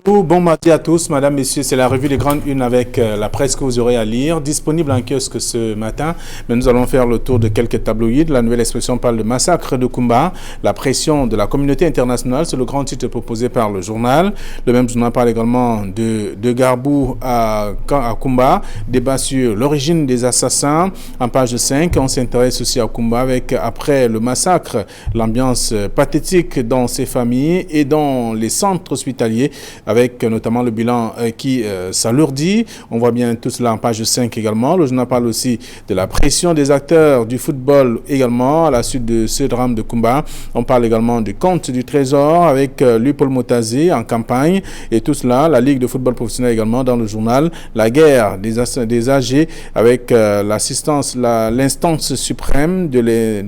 Bon matin à tous, madame, messieurs, c'est la revue des grandes unes avec la presse que vous aurez à lire, disponible en kiosque ce matin, mais nous allons faire le tour de quelques tabloïds. La Nouvelle Expression parle de massacre de Kumba, la pression de la communauté internationale, c'est le grand titre proposé par le journal. Le même journal parle également de Garbou à Kumba, débat sur l'origine des assassins. En page 5, on s'intéresse aussi à Kumba avec, après le massacre, l'ambiance pathétique dans ces familles et dans les centres hospitaliers, avec notamment le bilan qui s'alourdit. On voit bien tout cela en page 5 également. Le journal parle aussi de la pression des acteurs du football également à la suite de ce drame de Kumba. On parle également du compte du Trésor avec Paul Motazé en campagne et tout cela. La Ligue de football professionnel également dans le journal. La guerre des AG avec l'instance suprême de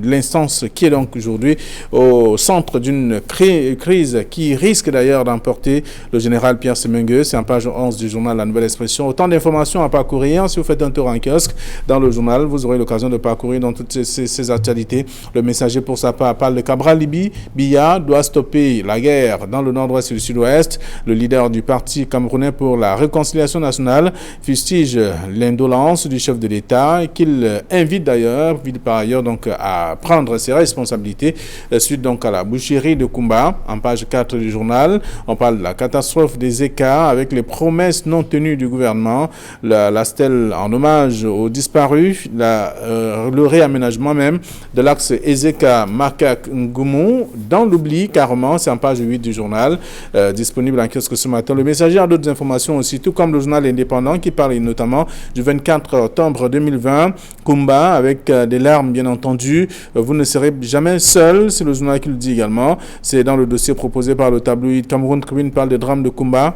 l'instance qui est donc aujourd'hui au centre d'une crise qui risque d'ailleurs d'emporter le général Pierre Semengue. C'est en page 11 du journal La Nouvelle Expression. Autant d'informations à parcourir. Si vous faites un tour en kiosque dans le journal, vous aurez l'occasion de parcourir dans toutes ces actualités. Le Messager pour sa part parle de Cabral Libi. Biya doit stopper la guerre dans le nord-ouest et le sud-ouest. Le leader du parti camerounais pour la réconciliation nationale fustige l'indolence du chef de l'État qu'il invite par ailleurs donc à prendre ses responsabilités. Suite donc à la boucherie de Kumba. En page 4 du journal, on parle de la catastrophe des écarts avec les promesses non tenues du gouvernement, la stèle en hommage aux disparus, le réaménagement même de l'axe Ezeka-Makak-Ngoumou dans l'oubli carrément. C'est en page 8 du journal, disponible en kiosque ce matin. Le Messager a d'autres informations aussi, tout comme le journal indépendant qui parle notamment du 24 octobre 2020, Kumba avec des larmes bien entendu. Vous ne serez jamais seul, c'est le journal qui le dit également. C'est dans le dossier proposé par le tabloïd Cameroun Tribune, parle de drame de Kumba.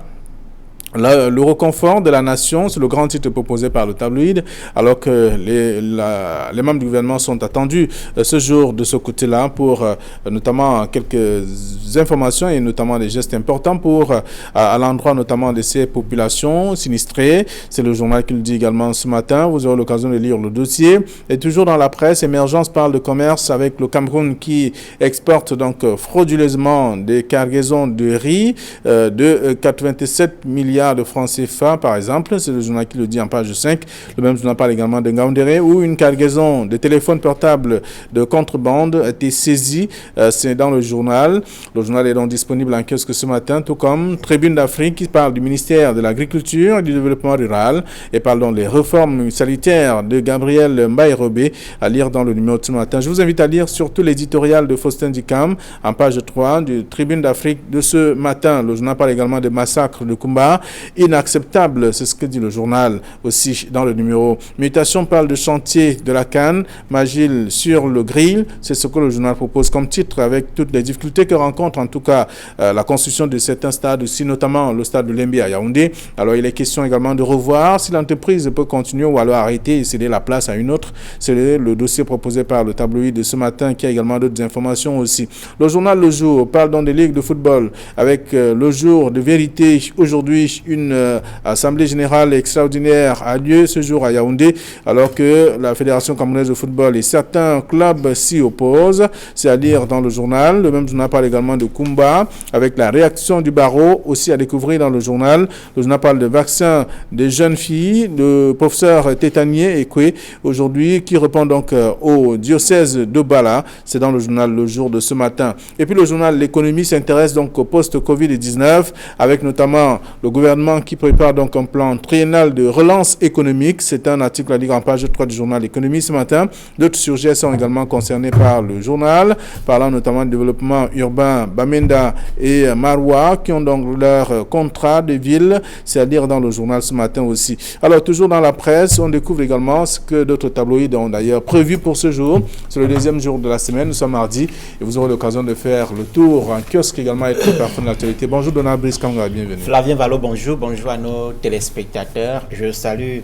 Le reconfort de la nation, c'est le grand titre proposé par le tabloïd, alors que les membres du gouvernement sont attendus ce jour de ce côté-là pour notamment quelques informations et notamment des gestes importants pour à l'endroit notamment de ces populations sinistrées. C'est le journal qui le dit également ce matin. Vous aurez l'occasion de lire le dossier. Et toujours dans la presse, Émergence parle de commerce avec le Cameroun qui exporte donc frauduleusement des cargaisons de riz de 87 milliards de francs CFA, par exemple. C'est le journal qui le dit en page 5. Le même journal parle également de Ngaoundéré où une cargaison de téléphones portables de contrebande a été saisie. C'est dans le journal. Le journal est donc disponible en kiosque ce matin, tout comme Tribune d'Afrique qui parle du ministère de l'Agriculture et du Développement rural et parle donc des réformes sanitaires de Gabriel Mbaye-Robé à lire dans le numéro de ce matin. Je vous invite à lire surtout l'éditorial de Faustin Dikam en page 3 du Tribune d'Afrique de ce matin. Le journal parle également des massacres de Kumba. Inacceptable, c'est ce que dit le journal aussi dans le numéro. Mutation parle de chantier de la canne, Magil sur le grill, c'est ce que le journal propose comme titre avec toutes les difficultés que rencontre en tout cas la construction de certains stades aussi, notamment le stade de Lembi à Yaoundé. Alors il est question également de revoir si l'entreprise peut continuer ou alors arrêter et céder la place à une autre. C'est le dossier proposé par le tabloïd de ce matin qui a également d'autres informations aussi. Le journal Le Jour parle donc des ligues de football avec le jour de vérité aujourd'hui. Une assemblée générale extraordinaire a lieu ce jour à Yaoundé, alors que la Fédération camerounaise de football et certains clubs s'y opposent. C'est à lire dans le journal. Le même journal parle également de Kumba, avec la réaction du barreau, aussi à découvrir dans le journal. Le journal parle de vaccin des jeunes filles, le professeur Tétanier Ekwe, aujourd'hui, qui répond donc au diocèse de Bala. C'est dans le journal Le Jour de ce matin. Et puis le journal L'économie s'intéresse donc au post-Covid-19, avec notamment le gouvernement qui prépare donc un plan triennal de relance économique. C'est un article à lire en page 3 du journal L'économie ce matin. D'autres sujets sont également concernés par le journal, parlant notamment du développement urbain Bamenda et Maroua qui ont donc leur contrat de ville. C'est à lire dans le journal ce matin aussi. Alors toujours dans la presse, on découvre également ce que d'autres tabloïds ont d'ailleurs prévu pour ce jour. C'est le deuxième jour de la semaine, nous sommes mardi et vous aurez l'occasion de faire le tour en kiosque également et toute personne de l'actualité. Bonjour Donald Brice Kanga, bienvenue. Flavien Valo, bonjour. Bonjour à nos téléspectateurs. Je salue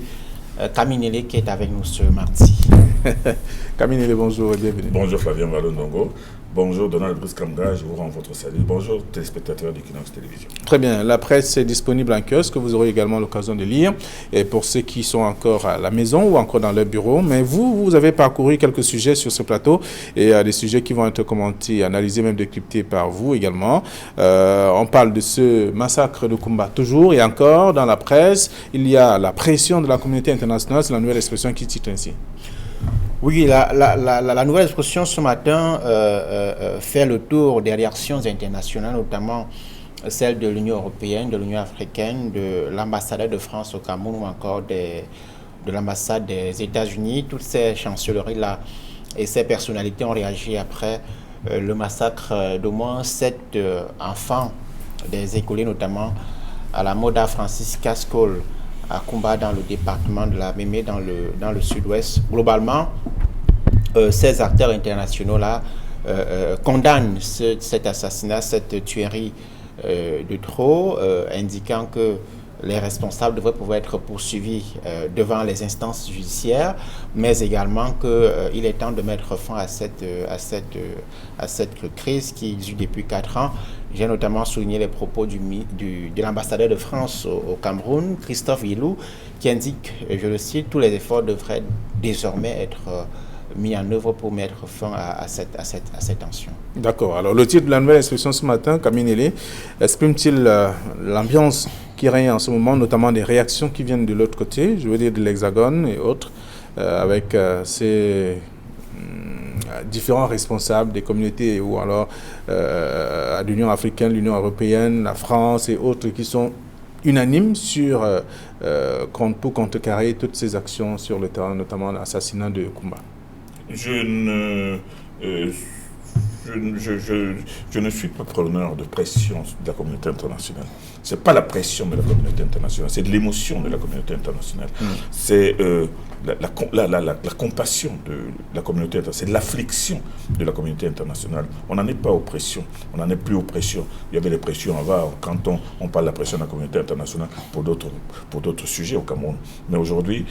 Kaminele qui est avec nous ce mardi. Kaminele, bonjour et bienvenue. Bonjour Flavien Valo Ndongo. Bonjour Donald Bruce Kamga, je vous rends votre salut. Bonjour téléspectateurs d'Equinox Télévision. Très bien, la presse est disponible en kiosque, que vous aurez également l'occasion de lire. Et pour ceux qui sont encore à la maison ou encore dans leur bureau, mais vous avez parcouru quelques sujets sur ce plateau et des sujets qui vont être commentés, analysés, même décryptés par vous également. On parle de ce massacre de Koumba toujours et encore dans la presse. Il y a la pression de la communauté internationale, c'est la nouvelle expression qui titre ainsi. Oui, la nouvelle expression ce matin fait le tour des réactions internationales, notamment celles de l'Union européenne, de l'Union africaine, de l'ambassadeur de France au Cameroun ou encore de l'ambassade des États-Unis. Toutes ces chancelleries-là et ces personnalités ont réagi après le massacre d'au moins 7 enfants des écoliers, notamment à la Moda Francis Cascol, à Koumba, dans le département de la Mémé, dans le sud-ouest. Globalement, ces acteurs internationaux-là condamnent cet assassinat, cette tuerie de trop, indiquant que les responsables devraient pouvoir être poursuivis devant les instances judiciaires, mais également qu'il est temps de mettre fin à cette crise qui dure depuis 4 ans. J'ai notamment souligné les propos de l'ambassadeur de France au Cameroun, Christophe Guilou, qui indique, je le cite, tous les efforts devraient désormais être mis en œuvre pour mettre fin à cette tension. D'accord. Alors, le titre de la nouvelle expression ce matin, Kaminele, exprime-t-il l'ambiance qui règne en ce moment, notamment des réactions qui viennent de l'autre côté, je veux dire de l'Hexagone et autres, avec ces différents responsables des communautés ou alors à l'Union africaine, l'Union européenne, la France et autres qui sont unanimes pour contrecarrer toutes ces actions sur le terrain, notamment l'assassinat de Koumba. Je ne suis pas preneur de pression de la communauté internationale. Ce n'est pas la pression de la communauté internationale, c'est de l'émotion de la communauté internationale. C'est la compassion de la communauté internationale, c'est l'affliction de la communauté internationale. On n'en est pas aux pressions, on n'en est plus aux pressions. Il y avait les pressions avant, quand on parle de la pression de la communauté internationale pour d'autres sujets au Cameroun. Mais aujourd'hui,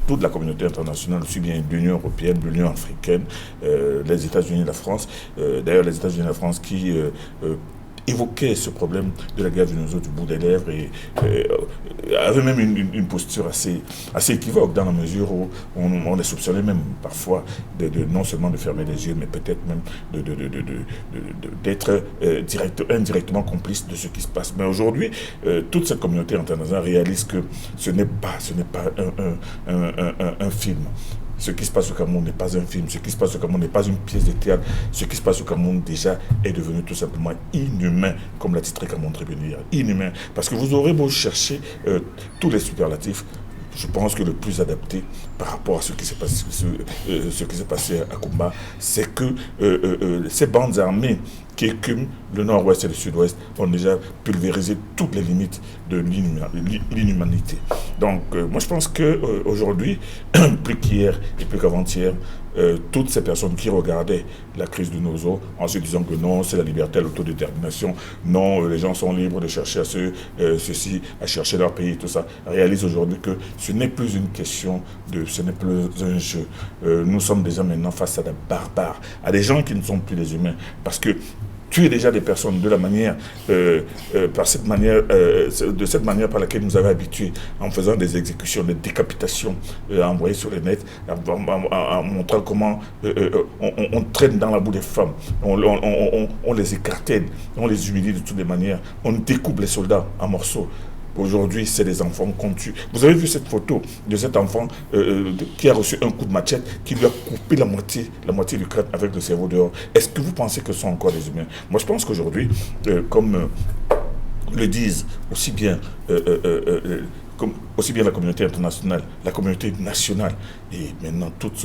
toute la communauté internationale, aussi bien l'Union européenne, l'Union africaine, les États-Unis, la France. D'ailleurs, les États-Unis et la France qui évoquaient ce problème de la guerre du bout des lèvres et avaient même une posture assez équivoque dans la mesure où on les soupçonnait même parfois non seulement de fermer les yeux, mais peut-être même d'être indirectement complice de ce qui se passe. Mais aujourd'hui, toute cette communauté internationale réalise que ce n'est pas un film. Ce qui se passe au Cameroun n'est pas un film, ce qui se passe au Cameroun n'est pas une pièce de théâtre, ce qui se passe au Cameroun déjà est devenu tout simplement inhumain, comme l'a titré Cameroun Tribune hier, inhumain. Parce que vous aurez beau chercher tous les superlatifs, je pense que le plus adapté par rapport à ce qui s'est passé à Koumba, c'est que ces bandes armées qui écument le nord-ouest et le sud-ouest ont déjà pulvérisé toutes les limites de l'inhumanité. Donc moi je pense qu'aujourd'hui, plus qu'hier et plus qu'avant-hier, toutes ces personnes qui regardaient la crise du Nozo en se disant que non, c'est la liberté, l'autodétermination, non, les gens sont libres de chercher à chercher leur pays, tout ça, réalisent aujourd'hui que ce n'est plus une question ce n'est plus un jeu. Nous sommes déjà maintenant face à des barbares, à des gens qui ne sont plus des humains, parce que tuer déjà des personnes de cette manière par laquelle nous avons habitués, en faisant des exécutions, des décapitations envoyées sur le net, en montrant comment on traîne dans la boue des femmes, on les écartèle, on les humilie de toutes les manières, on découpe les soldats en morceaux. Aujourd'hui, c'est des enfants qu'on tue. Vous avez vu cette photo de cet enfant qui a reçu un coup de machette, qui lui a coupé la moitié du crâne avec le cerveau dehors. Est-ce que vous pensez que ce sont encore des humains? Moi, je pense qu'aujourd'hui, comme le disent aussi bien la communauté internationale, la communauté nationale et maintenant toute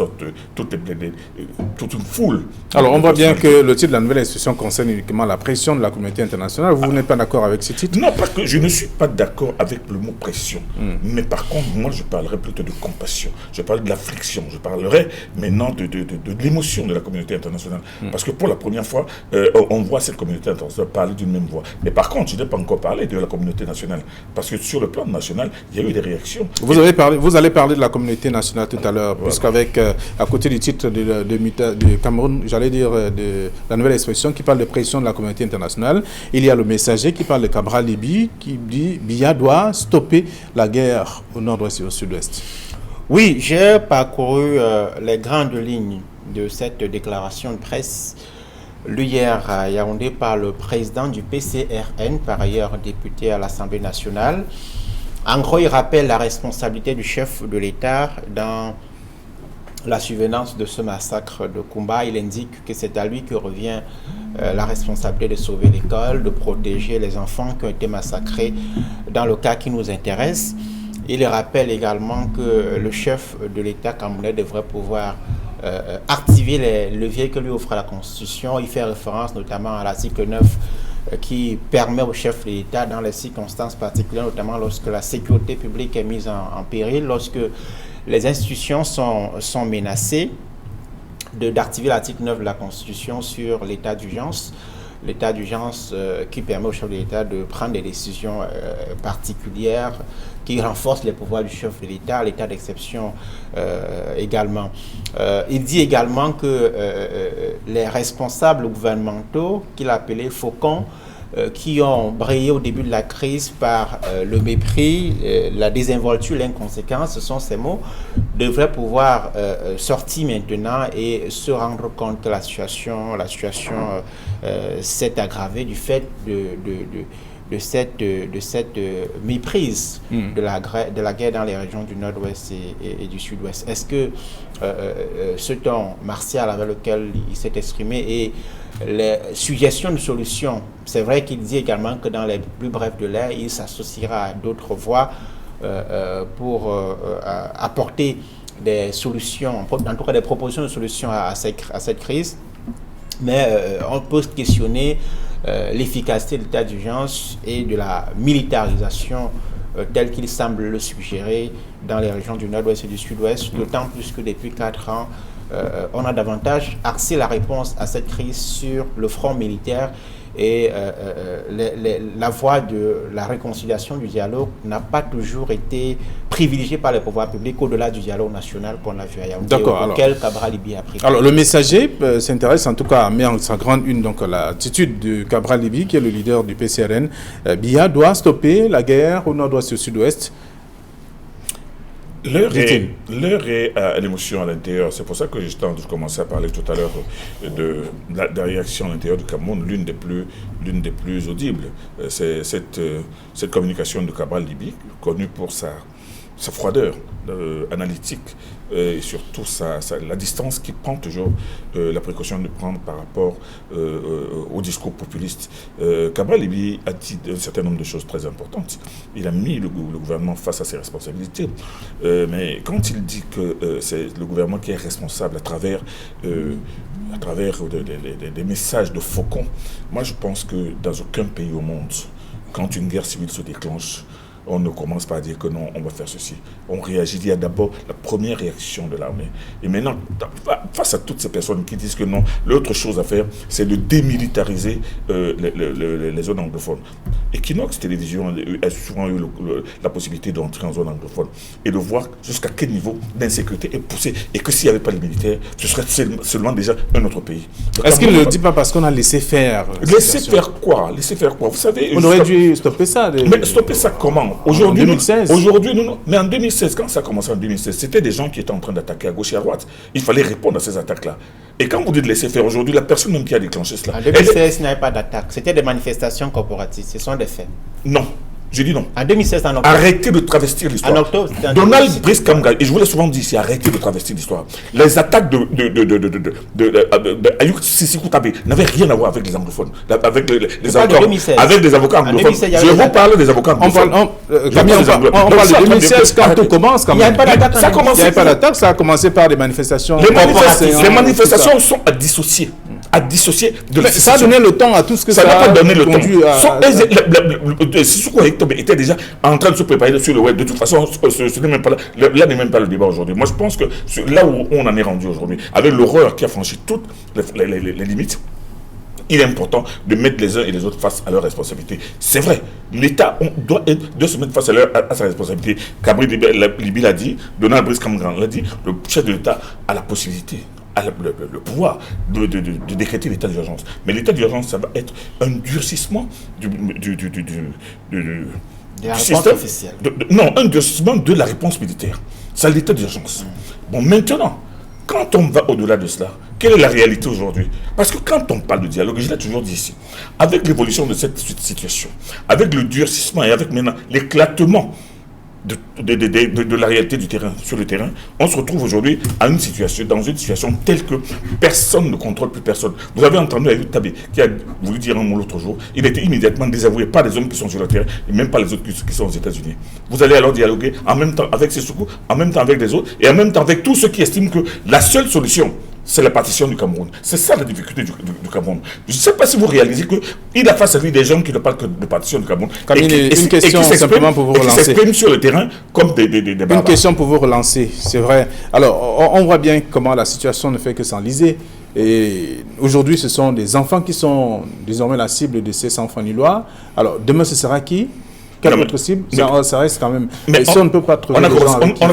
une foule. Alors on voit bien que le titre de la nouvelle institution concerne uniquement la pression de la communauté internationale. Vous n'êtes pas d'accord avec ce titre? Non, parce que je ne suis pas d'accord avec le mot pression. Mais par contre, moi je parlerai plutôt de compassion. Je parle de l'affliction. Je parlerai maintenant de l'émotion de la communauté internationale. Parce que pour la première fois, on voit cette communauté internationale parler d'une même voix. Mais par contre, je n'ai pas encore parlé de la communauté nationale. Parce que sur le plan national, il y a eu des réactions. Vous allez parler de la communauté nationale tout à l'heure, puisqu'avec, à côté du titre de Cameroun, j'allais dire de la nouvelle expression qui parle de pression de la communauté internationale, il y a le messager qui parle de Cabral Libye, qui dit Biya doit stopper la guerre au nord-ouest et au sud-ouest. Oui, j'ai parcouru les grandes lignes de cette déclaration de presse lue hier à Yaoundé par le président du PCRN, par ailleurs député à l'Assemblée nationale. En gros, il rappelle la responsabilité du chef de l'État dans la survenance de ce massacre de Koumba. Il indique que c'est à lui que revient la responsabilité de sauver l'école, de protéger les enfants qui ont été massacrés dans le cas qui nous intéresse. Il rappelle également que le chef de l'État camerounais devrait pouvoir activer les leviers que lui offre la Constitution. Il fait référence notamment à l'article 9 qui permet au chef de l'État, dans les circonstances particulières, notamment lorsque la sécurité publique est mise en péril, lorsque les institutions sont menacées, d'activer l'article 9 de la Constitution sur l'état d'urgence. L'état d'urgence qui permet au chef de l'État de prendre des décisions particulières qui renforcent les pouvoirs du chef de l'État, l'état d'exception également. Il dit également que les responsables gouvernementaux, qu'il appelait faucons, qui ont brillé au début de la crise par le mépris, la désinvolture, l'inconséquence, ce sont ces mots, devraient pouvoir sortir maintenant et se rendre compte que la situation s'est aggravée du fait de cette méprise de la guerre dans les régions du nord-ouest et du sud-ouest. Est-ce que ce ton martial avec lequel il s'est exprimé et les suggestions de solutions, c'est vrai qu'il dit également que dans les plus brefs délais, il s'associera à d'autres voies pour apporter des solutions, en tout cas des propositions de solutions à cette crise. Mais on peut questionner l'efficacité de l'état d'urgence et de la militarisation tel qu'il semble le suggérer dans les régions du nord-ouest et du sud-ouest, d'autant plus que depuis 4 ans, on a davantage axé la réponse à cette crise sur le front militaire et la voie de la réconciliation du dialogue n'a pas toujours été privilégiée par les pouvoirs publics au-delà du dialogue national qu'on a vu à Yaoundé, auquel Cabral Libye a pris. Alors le messager s'intéresse en tout cas à mettre en sa grande une donc l'attitude de Cabral Libye, qui est le leader du PCRN. Biya doit stopper la guerre au nord-ouest et au sud-ouest. L'heure est à l'émotion à l'intérieur. C'est pour ça que je commençais à parler tout à l'heure de la réaction à l'intérieur du Cameroun, l'une des plus audibles. C'est cette communication de Cabral Libye, connue pour sa froideur analytique et surtout la distance qu'il prend toujours, la précaution de prendre par rapport au discours populiste. Cabral Libye a dit un certain nombre de choses très importantes. Il a mis le gouvernement face à ses responsabilités. Mais quand il dit que c'est le gouvernement qui est responsable à travers des messages de faucons, moi je pense que dans aucun pays au monde, quand une guerre civile se déclenche, on ne commence pas à dire que non, on va faire ceci. On réagit. Il y a d'abord la première réaction de l'armée. Et maintenant, face à toutes ces personnes qui disent que non, l'autre chose à faire, c'est de démilitariser les zones anglophones. Equinox Télévision a souvent eu la possibilité d'entrer en zone anglophone et de voir jusqu'à quel niveau d'insécurité est poussé. Et que s'il n'y avait pas les militaires, ce serait seulement déjà un autre pays. Est-ce qu'il ne le dit pas parce qu'on a laissé faire? Laisser faire quoi? Laisser faire quoi? Vous savez, on aurait dû stopper ça. Mais stopper ça comment? Aujourd'hui, en 2016. Mais en 2016, quand ça a commencé en 2016, c'était des gens qui étaient en train d'attaquer à gauche et à droite. Il fallait répondre à ces attaques-là. Et quand vous dites laisser faire aujourd'hui, la personne même qui a déclenché cela... En 2016, il n'y avait pas d'attaque. C'était des manifestations corporatistes. Ce sont des faits. Non. Je dis non. En 2016, en octobre. Arrêtez de travestir l'histoire. En octobre, c'était en Donald Brice Kamga, et je vous l'ai souvent dit ici, arrêtez de travestir l'histoire. Les attaques Ayouk Sissi Koutabe n'avaient rien à voir avec les anglophones, avec les avocats, avec des avocats anglophones. Je vous parle des avocats anglophones. On parle de 2016 quand tout commence. Il n'y avait pas d'attaque. Ça a commencé par des manifestations. Les manifestations sont à dissocier. De la ça a donné le temps à tout ce que ça n'a pas donné le temps. Sissoko était déjà en train de se préparer sur le web. De toute façon, ce n'est même pas là n'est même pas le débat aujourd'hui. Moi, je pense que là où on en est rendu aujourd'hui, avec l'horreur qui a franchi toutes les limites, il est important de mettre les uns et les autres face à leurs responsabilités. C'est vrai, l'État doit se mettre face à sa responsabilité. Kabri Libi l'a dit, Donald Brice Kamgrand l'a dit, le chef de l'État a la possibilité, a le pouvoir de décréter l'état d'urgence. Mais l'état d'urgence, ça va être un durcissement du système. Non, un durcissement de la réponse militaire. C'est l'état d'urgence. Bon, maintenant, quand on va au-delà de cela, quelle est la réalité aujourd'hui? Parce que quand on parle de dialogue, et je l'ai toujours dit ici, avec l'évolution de cette situation, avec le durcissement et avec maintenant l'éclatement de la réalité du terrain, sur le terrain, on se retrouve aujourd'hui dans une situation telle que personne ne contrôle plus personne. Vous avez entendu Ayoub Tabé qui a voulu dire un mot l'autre jour, il a été immédiatement désavoué par les hommes qui sont sur le terrain et même pas les autres qui sont aux États-Unis. Vous allez alors dialoguer en même temps avec Sissoko, en même temps avec les autres et en même temps avec tous ceux qui estiment que la seule solution, c'est la partition du Cameroun. C'est ça la difficulté du Cameroun. Je ne sais pas si vous réalisez qu'il a face à lui des gens qui ne parlent que de partition du Cameroun. Une question simplement pour vous relancer. Qui s'expriment sur le terrain comme des barbares. Une question pour vous relancer, c'est vrai. Alors, on voit bien comment la situation ne fait que s'enliser. Et aujourd'hui, ce sont des enfants qui sont désormais la cible de ces enfants nillois. Alors, demain, ce sera qui? Quelle autre cible? Ça reste quand même... Mais si on ne peut pas trouver des gens avec qui on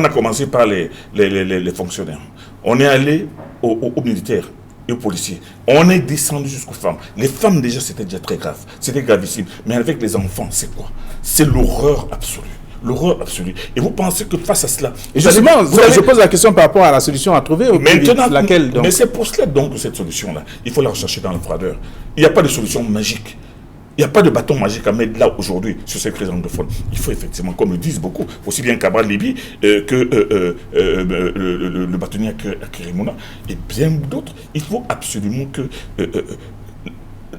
a commencé par les fonctionnaires. On est allé aux militaires et aux policiers. On est descendu jusqu'aux femmes. Les femmes, déjà, c'était déjà très grave. C'était gravissime. Mais avec les enfants, c'est quoi? C'est l'horreur absolue. L'horreur absolue. Et vous pensez que face à cela... Et justement, je pose la question par rapport à la solution à trouver. Maintenant, laquelle, donc? Mais c'est pour cela donc que cette solution-là, il faut la rechercher dans le froideur. Il n'y a pas de solution magique. Il n'y a pas de bâton magique à mettre là aujourd'hui sur cette crise anglophone. Il faut effectivement, comme le disent beaucoup, aussi bien Cabral Libi que le bâtonnier à Kirimona et bien d'autres, il faut absolument que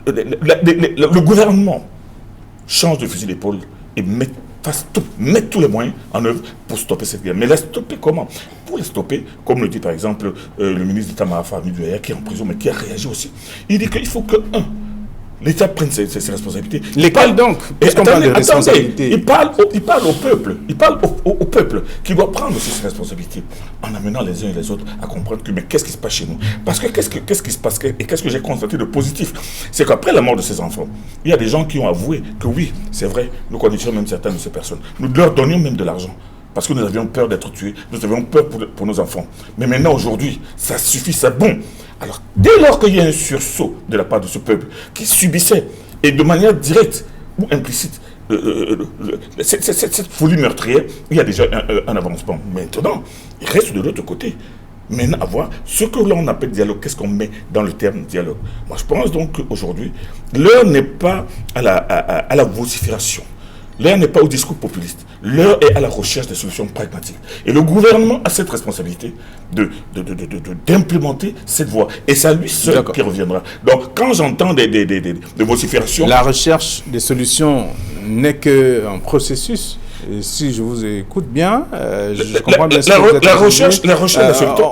le gouvernement change de fusil d'épaule et mette tous les moyens en œuvre pour stopper cette guerre. Mais la stopper comment? Pour la stopper, comme le dit par exemple le ministre d'État Mahafa Amidouaya, qui est en prison mais qui a réagi aussi. Il dit qu'il faut que l'État prenne ses responsabilités. Lesquelles donc? Puisqu'on parle de responsabilité. Il parle au peuple. Il parle au peuple qui doit prendre aussi ses responsabilités en amenant les uns et les autres à comprendre que mais qu'est-ce qui se passe chez nous? Parce que qu'est-ce qui se passe et qu'est-ce que j'ai constaté de positif? C'est qu'après la mort de ces enfants, il y a des gens qui ont avoué que oui, c'est vrai, nous connaissions même certaines de ces personnes. Nous leur donnions même de l'argent. Parce que nous avions peur d'être tués, nous avions peur pour nos enfants. Mais maintenant, aujourd'hui, ça suffit, c'est bon. Alors, dès lors qu'il y a un sursaut de la part de ce peuple qui subissait, et de manière directe ou implicite, cette folie meurtrière, il y a déjà un avancement. Maintenant, il reste de l'autre côté. Maintenant, à voir ce que l'on appelle dialogue, qu'est-ce qu'on met dans le terme dialogue. Moi, je pense donc qu'aujourd'hui, l'heure n'est pas à la vocifération. L'heure n'est pas au discours populiste. L'heure est à la recherche des solutions pragmatiques. Et le gouvernement a cette responsabilité d'implémenter cette voie. Et c'est à lui seul qui reviendra. Donc, quand j'entends des vociférations... La recherche des solutions n'est qu'un processus. Et si je vous écoute bien, je comprends bien ce que vous êtes la recherche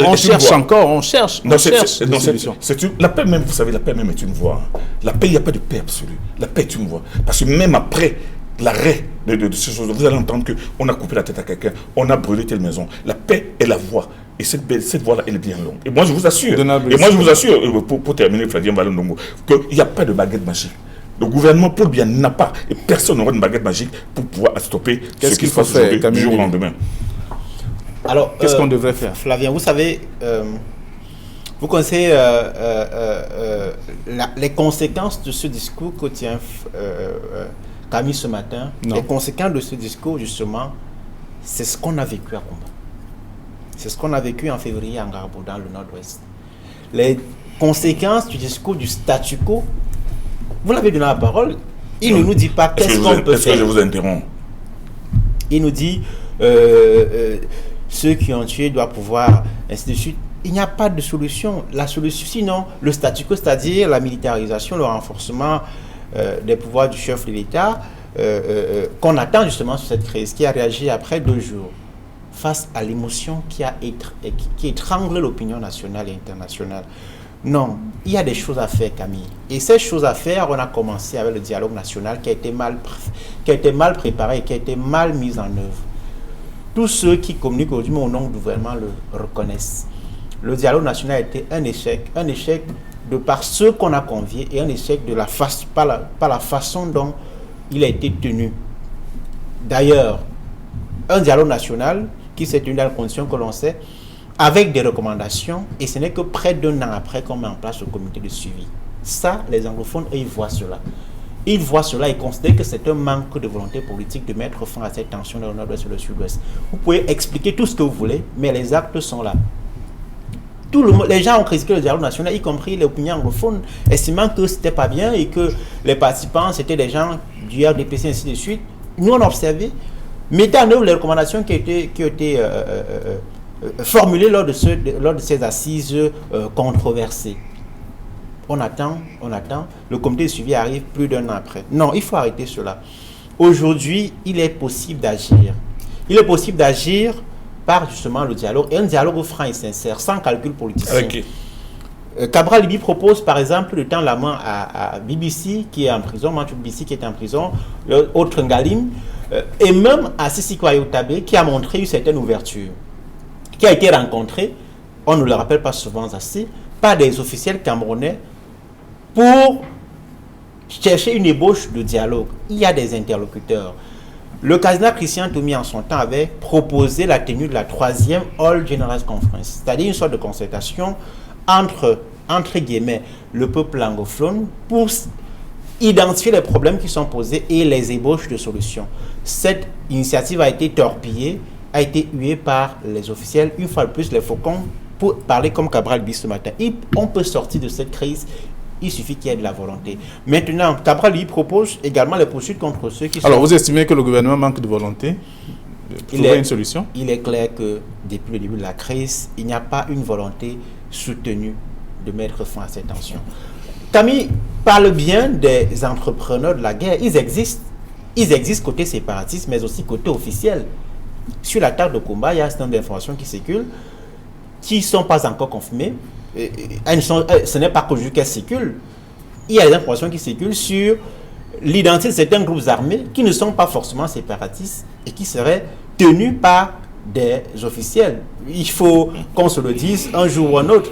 on cherche encore, on cherche des solutions. La paix même, vous savez, la paix même est une voie. La paix, il n'y a pas de paix absolue. La paix est une voie. Parce que même après l'arrêt de ces choses, vous allez entendre qu'on a coupé la tête à quelqu'un, on a brûlé telle maison. La paix est la voie. Et cette voie-là, elle est bien longue. Et moi, je vous assure, pour terminer, Flavien Balondongo, qu'il n'y a pas de baguette magique. Le gouvernement, pour le bien, n'a pas. Et personne n'aura une baguette magique pour pouvoir stopper ce qui se passe aujourd'hui, du jour au lendemain. Alors, qu'est-ce qu'on devrait faire? Flavien, vous savez, vous connaissez les conséquences de ce discours que tient Camille ce matin. Non. Les conséquences de ce discours, justement, c'est ce qu'on a vécu à Kumba. C'est ce qu'on a vécu en février à Ngarbo, dans le nord-ouest. Les conséquences du discours du statu quo, vous l'avez donné la parole, il ne nous dit pas qu'est-ce qu'on peut faire. Est-ce que je vous interromps? Il nous dit ceux qui ont tué doivent pouvoir, ainsi de suite. Il n'y a pas de solution. La solution, sinon, le statu quo, c'est-à-dire la militarisation, le renforcement des pouvoirs du chef de l'État, qu'on attend justement sur cette crise, qui a réagi après 2 jours, face à l'émotion qui étrangle l'opinion nationale et internationale. Non, il y a des choses à faire, Camille. Et ces choses à faire, on a commencé avec le dialogue national qui a été mal préparé et qui a été mal mis en œuvre. Tous ceux qui communiquent aujourd'hui au nom du gouvernement le reconnaissent. Le dialogue national a été un échec de par ce qu'on a convié et un échec de par la façon dont il a été tenu. D'ailleurs, un dialogue national qui s'est tenu dans les conditions que l'on sait, avec des recommandations, et ce n'est que près d'un an après qu'on met en place le comité de suivi. Ça, les anglophones, eux, ils voient cela. Ils voient cela et considèrent que c'est un manque de volonté politique de mettre fin à cette tension dans le nord-ouest et le sud-ouest. Vous pouvez expliquer tout ce que vous voulez, mais les actes sont là. Les gens ont critiqué le dialogue national, y compris les opinions anglophones, estimant que c'était pas bien et que les participants, c'était des gens du RDPC, ainsi de suite. Nous, on a observé, mettez en œuvre les recommandations qui ont été formulées lors de ces assises controversées. On attend, le comité de suivi arrive plus d'un an après. Non, il faut arrêter cela. Aujourd'hui, il est possible d'agir. Il est possible d'agir par justement le dialogue, et un dialogue franc et sincère, sans calcul politicien. Okay. Cabral Libi propose par exemple de tendre la main à BBC qui est en prison, Manchou BBC qui est en prison, l'autre Ngalim, et même à Sissi Kwayo Tabé qui a montré une certaine ouverture, qui a été rencontré, on ne le rappelle pas souvent assez, par des officiels camerounais pour chercher une ébauche de dialogue. Il y a des interlocuteurs. Le cardinal Christian Toumi, en son temps, avait proposé la tenue de la 3e All General Conference, c'est-à-dire une sorte de concertation entre guillemets, le peuple anglophone pour identifier les problèmes qui sont posés et les ébauches de solutions. Cette initiative a été torpillée, a été huée par les officiels. Une fois de plus, les faucons, pour parler comme Cabral Libi ce matin, on peut sortir de cette crise. Il suffit qu'il y ait de la volonté. Maintenant, Cabral Libi propose également les poursuites contre ceux qui sont... Alors, vous estimez que le gouvernement manque de volonté pour trouver une solution? Il est clair que depuis le début de la crise, il n'y a pas une volonté soutenue de mettre fin à cette tension. Camille parle bien des entrepreneurs de la guerre. Ils existent côté séparatiste, mais aussi côté officiel. Sur la table de combat, il y a un certain nombre d'informations qui circulent, qui ne sont pas encore confirmées. Ce n'est pas qu'aujourd'hui qu'elles circulent. Il y a des informations qui circulent sur l'identité de certains groupes armés qui ne sont pas forcément séparatistes et qui seraient tenus par des officiels. Il faut qu'on se le dise un jour ou un autre.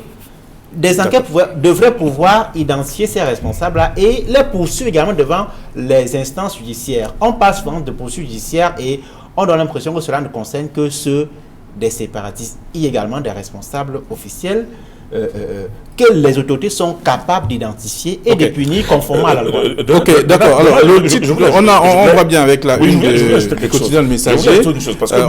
Des enquêtes devraient pouvoir identifier ces responsables-là et les poursuivre également devant les instances judiciaires. On passe souvent de poursuites judiciaires et on a l'impression que cela ne concerne que ceux des séparatistes. Il y a également des responsables officiels que les autorités sont capables d'identifier et de punir conformément à la loi. Ok, d'accord. Alors, le titre, on voit bien avec la une du quotidien Le Messager.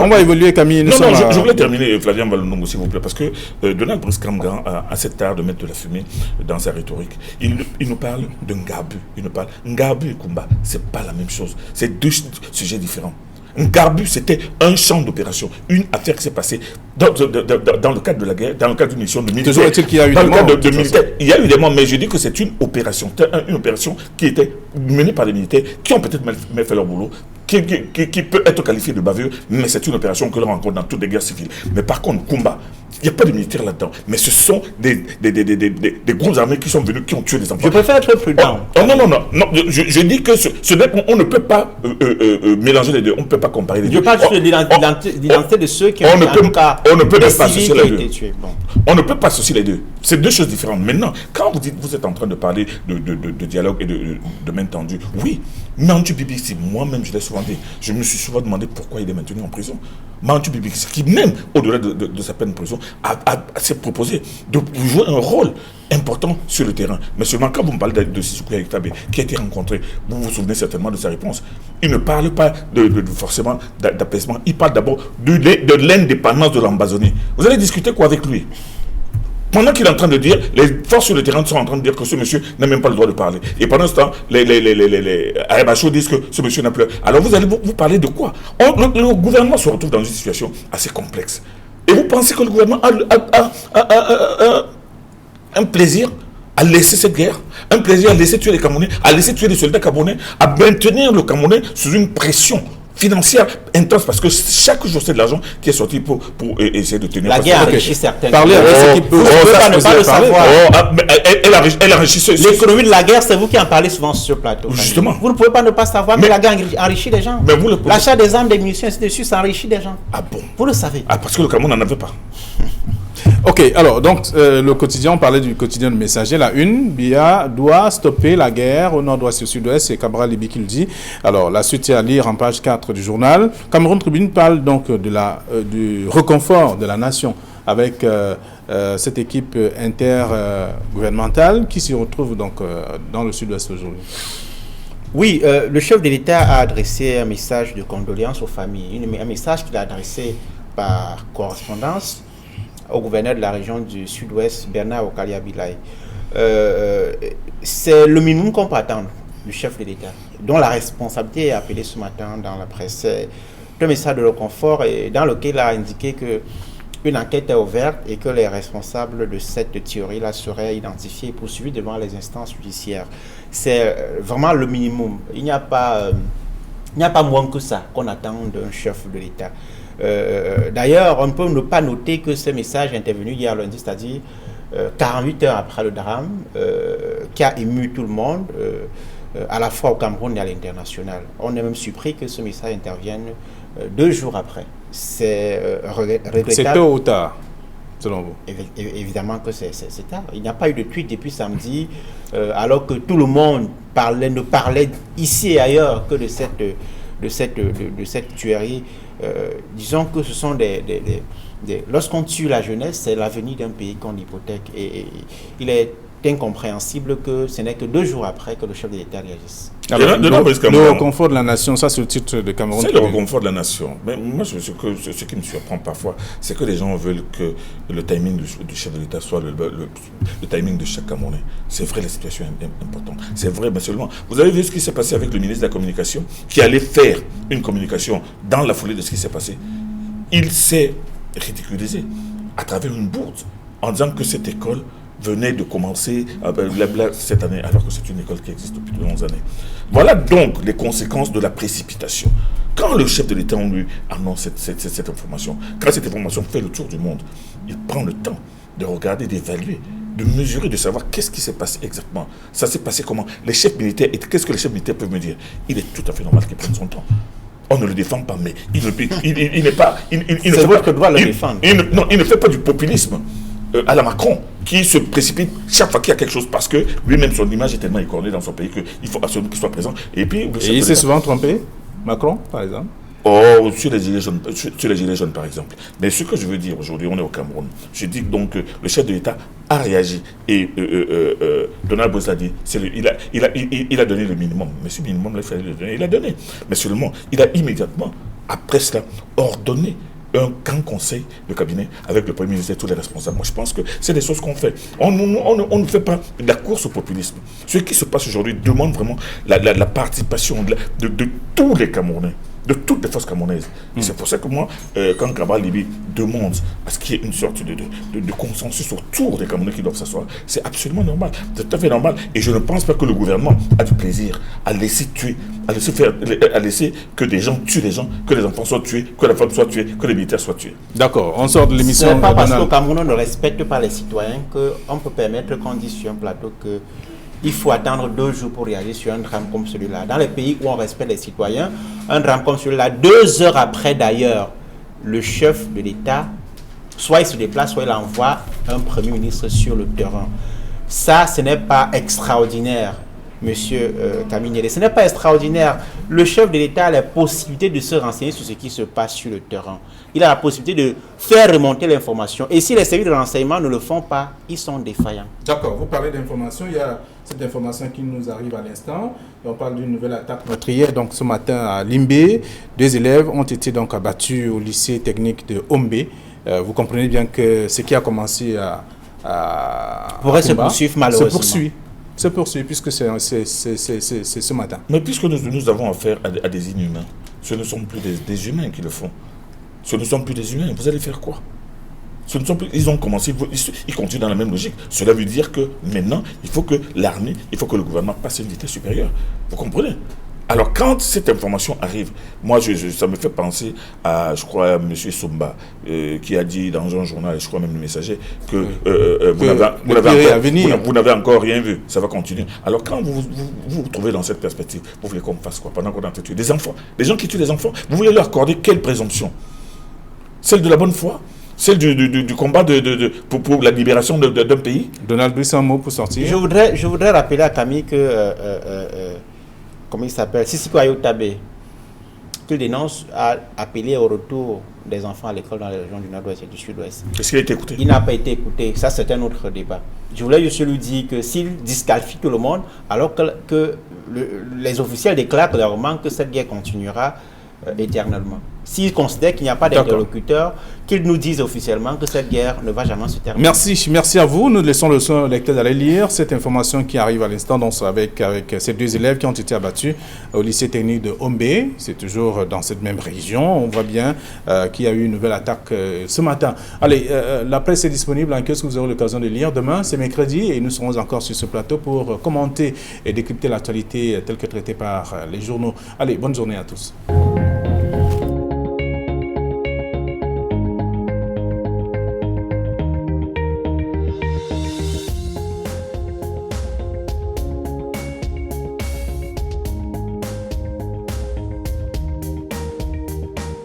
On va évoluer, Camille. Je voulais terminer, Flavien Valonongo, s'il vous plaît, parce que Donald Brice-Kamgan a cet art de mettre de la fumée dans sa rhétorique. Il nous parle d'un Ngabu. Il nous parle Ngabu et Kumba, c'est pas la même chose. C'est deux sujets différents. Ngabu, c'était un champ d'opération, une affaire qui s'est passée dans le cadre de la guerre, dans le cadre d'une mission de militaire. Toujours est-il qu'il y a eu des morts de militaires. Il y a eu des morts, mais je dis que c'est une opération qui était menée par des militaires qui ont peut-être mal fait leur boulot, qui peut être qualifiée de bavure, mais c'est une opération que l'on rencontre dans toutes les guerres civiles. Mais par contre, Kumba, il n'y a pas de militaires là-dedans, mais ce sont des groupes armés qui sont venus, qui ont tué des enfants. Je préfère être prudent. Non, je dis que on ne peut pas mélanger les deux, on ne peut pas comparer les deux. Je parle de l'identité de ceux qui ont on ne peut pas associer les deux. On ne peut pas associer les deux. C'est deux choses différentes. Maintenant, quand vous êtes en train de parler de dialogue et de main tendue, oui, Manchou BBC, moi-même je l'ai souvent dit, je me suis souvent demandé pourquoi il est maintenu en prison. Manchou BBC, qui même au-delà de sa peine de prison, s'est proposé de jouer un rôle important sur le terrain. Mais seulement quand vous me parlez de Sissi Kwayo Tabé, qui a été rencontré, vous vous souvenez certainement de sa réponse. Il ne parle pas forcément d'apaisement, il parle d'abord de l'indépendance de l'Ambazonie. Vous allez discuter quoi avec lui? Pendant qu'il est en train de dire, les forces sur le terrain sont en train de dire que ce monsieur n'a même pas le droit de parler. Et pendant ce temps, les Arebacho disent que ce monsieur n'a plus. Alors vous allez vous parler de quoi? Le gouvernement se retrouve dans une situation assez complexe. Et vous pensez que le gouvernement a un plaisir à laisser cette guerre, un plaisir à laisser tuer les Camerounais, à laisser tuer les soldats camerounais, à maintenir le Camerounais sous une pression financière intense, parce que chaque jour c'est de l'argent qui est sorti pour essayer de tenir. La guerre enrichit certaines. Parlez avec ce qui peut. Vous ne pouvez pas le savoir. Elle enrichit. L'économie de la guerre, c'est vous qui en parlez souvent sur ce plateau. Justement. Vous ne pouvez pas ne pas savoir que la guerre enrichit les gens. L'achat des armes, des munitions, ainsi de suite, ça enrichit des gens. Ah bon? Vous le savez. Ah, parce que le Cameroun n'en avait pas. Ok, alors, donc, le quotidien, on parlait du quotidien de Messager. La une, Biya doit stopper la guerre au nord-ouest et au sud-ouest, c'est Cabral Libi qui le dit. Alors, la suite est à lire en page 4 du journal. Cameroun Tribune parle donc du reconfort de la nation avec cette équipe intergouvernementale qui se retrouve donc dans le sud-ouest aujourd'hui. Oui, le chef de l'État a adressé un message de condoléances aux familles, un message qu'il a adressé par correspondance au gouverneur de la région du sud-ouest, Bernard Okalia-Bilay. C'est le minimum qu'on peut attendre du chef de l'État, dont la responsabilité est appelée ce matin dans la presse. C'est un message de réconfort et dans lequel il a indiqué que une enquête est ouverte et que les responsables de cette tuerie-là seraient identifiés et poursuivis devant les instances judiciaires. C'est vraiment le minimum. Il n'y a pas moins que ça qu'on attend d'un chef de l'État. D'ailleurs, on ne peut ne pas noter que ce message est intervenu hier lundi, c'est-à-dire 48 heures après le drame, qui a ému tout le monde, à la fois au Cameroun et à l'international. On est même surpris que ce message intervienne 2 jours après. C'est regrettable. C'est tôt ou tard, selon vous? Évidemment que c'est tard. Il n'y a pas eu de tweet depuis samedi, alors que tout le monde ne parlait ici et ailleurs que de cette tuerie. Disons que ce sont lorsqu'on tue la jeunesse, c'est l'avenir d'un pays qu'on hypothèque. Et il est incompréhensible que ce n'est que 2 jours après que le chef de l'État réagisse. Alors, le reconfort de la nation, ça c'est le titre de Cameroun. C'est le reconfort de la nation. Mais moi, ce qui me surprend parfois, c'est que les gens veulent que le timing du chef de l'État soit le timing de chaque Camerounais. C'est vrai, la situation est importante. C'est vrai, mais seulement. Vous avez vu ce qui s'est passé avec le ministre de la Communication, qui allait faire une communication dans la foulée de ce qui s'est passé. Il s'est ridiculisé à travers une bourde en disant que cette école venait de commencer cette année, alors que c'est une école qui existe depuis de longues années. Voilà donc les conséquences de la précipitation. Quand le chef de l'État lui annonce cette information, quand cette information fait le tour du monde, il prend le temps de regarder, d'évaluer, de mesurer, de savoir qu'est-ce qui s'est passé exactement. Ça s'est passé comment? Les chefs militaires, qu'est-ce que les chefs militaires peuvent me dire? Il est tout à fait normal qu'ils prennent son temps. On ne le défend pas, mais il n'est pas... C'est votre droit de le défendre. Il ne fait pas du populisme à la Macron, qui se précipite chaque fois qu'il y a quelque chose, parce que lui-même, son image est tellement écornée dans son pays qu'il faut absolument qu'il soit présent. Et puis, il s'est souvent trompé, Macron, par exemple? Oh, sur les gilets jaunes, par exemple. Mais ce que je veux dire aujourd'hui, on est au Cameroun. Je dis donc que le chef de l'État a réagi. Et Donald Bose a dit, il a donné le minimum. Mais ce minimum, il fallait le donner. Il a donné. Mais seulement, il a immédiatement, après cela, ordonné un grand conseil de cabinet avec le Premier ministre et tous les responsables. Moi, je pense que c'est des choses qu'on fait. On ne fait pas de la course au populisme. Ce qui se passe aujourd'hui demande vraiment la participation de tous les Camerounais, de toutes les forces camerounaises. C'est pour ça que moi, quand Cabral Libi demande à ce qu'il y ait une sorte de consensus autour des Camerounais qui doivent s'asseoir, c'est absolument normal. C'est tout à fait normal. Et je ne pense pas que le gouvernement a du plaisir à laisser tuer, à laisser que des gens tuent des gens, que les enfants soient tués, que la femme soit tuée, que les militaires soient tués. D'accord, on sort de l'émission. Ce n'est pas parce que le Cameroun ne respecte pas les citoyens qu'on peut permettre qu'on dise sur un plateau que il faut attendre 2 jours pour réagir sur un drame comme celui-là. Dans les pays où on respecte les citoyens, un drame comme celui-là, 2 heures après d'ailleurs, le chef de l'État, soit il se déplace, soit il envoie un Premier ministre sur le terrain. Ça, ce n'est pas extraordinaire, monsieur Kaminiele. Ce n'est pas extraordinaire. Le chef de l'État a la possibilité de se renseigner sur ce qui se passe sur le terrain. Il a la possibilité de faire remonter l'information. Et si les services de renseignement ne le font pas, ils sont défaillants. D'accord, vous parlez d'information. Il y a cette information qui nous arrive à l'instant. On parle d'une nouvelle attaque meurtrière. Donc ce matin à Limbé, 2 élèves ont été donc abattus au lycée technique de Hombé. Vous comprenez bien que ce qui a commencé à pourrait se poursuivre malheureusement. Se poursuit puisque c'est ce matin. Mais puisque nous avons affaire à des inhumains, ce ne sont plus des humains qui le font. Ce ne sont plus des humains. Vous allez faire quoi? Ce ne sont plus, ils ont commencé, ils continuent dans la même logique. Cela veut dire que maintenant, il faut que l'armée, il faut que le gouvernement passe à une vitesse supérieure. Vous comprenez? Alors, quand cette information arrive, moi, ça me fait penser à, je crois, M. Somba, qui a dit dans un journal, je crois même le Messager, que vous n'avez encore rien vu. Ça va continuer. Alors, quand vous vous trouvez dans cette perspective, vous voulez qu'on fasse quoi? Pendant qu'on a tué des enfants, des gens qui tuent des enfants, vous voulez leur accorder quelle présomption? Celle de la bonne foi? Celle du combat pour la libération d'un pays. Donald Brice, un mot pour sortir. Je voudrais rappeler à Camille que, comment il s'appelle, Sissi Kwayo Tabe, qu'il dénonce, a appelé au retour des enfants à l'école dans les régions du Nord-Ouest et du Sud-Ouest. Est-ce qu'il a été écouté? Il n'a pas été écouté. Ça, c'est un autre débat. Je voulais juste lui dire que s'il disqualifie tout le monde, alors que les officiels déclarent clairement que cette guerre continuera éternellement. S'ils considèrent qu'il n'y a pas d'interlocuteur, qu'ils nous disent officiellement que cette guerre ne va jamais se terminer. Merci à vous. Nous laissons le soin au lecteur d'aller lire cette information qui arrive à l'instant avec ces deux élèves qui ont été abattus au lycée technique de Hombé. C'est toujours dans cette même région. On voit bien qu'il y a eu une nouvelle attaque ce matin. Allez, la presse est disponible en kiosque que vous aurez l'occasion de lire. Demain, c'est mercredi et nous serons encore sur ce plateau pour commenter et décrypter l'actualité telle que traitée par les journaux. Allez, bonne journée à tous.